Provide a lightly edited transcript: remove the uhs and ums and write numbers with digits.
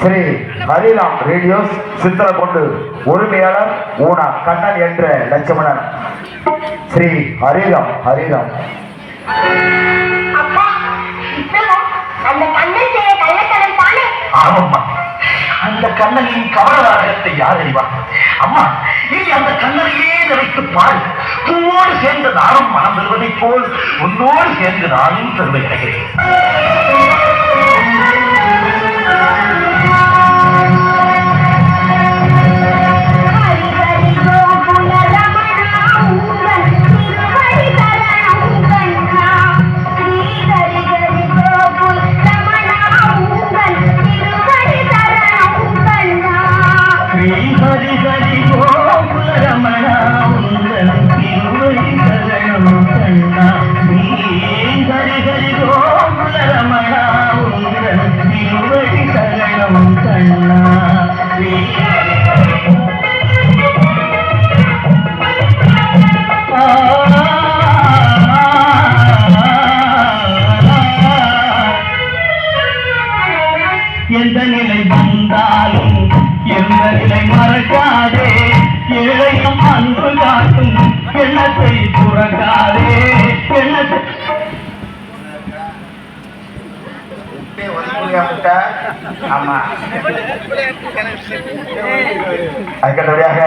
Sri Hariram radios சித்தலக்கொண்டு உரிமையாளர் ஊனா கண்ணன் என்ற லட்சுமணன். ஸ்ரீ ஹரிராம் ஹரிராம். ஆமாம்மா, அந்த கண்ணனின் கவனராகத்தை யார் அறிவா? அம்மா, இனி அந்த கண்ணனையே நினைத்து பாரு. பூவோடு சேர்ந்து நானும் மனம் பெறுவதைப் போல் உன்னோடு சேர்ந்து நானும் பெருமை கிடைக்கிறேன். எந்த நிலை வந்தாலும் எந்த நிலை மறக்காதே, ஏழையும் அன்பு காட்டும் எண்ணத்தை துறக்காதே. ஆமா, அதுக்கடுத்தபடியாக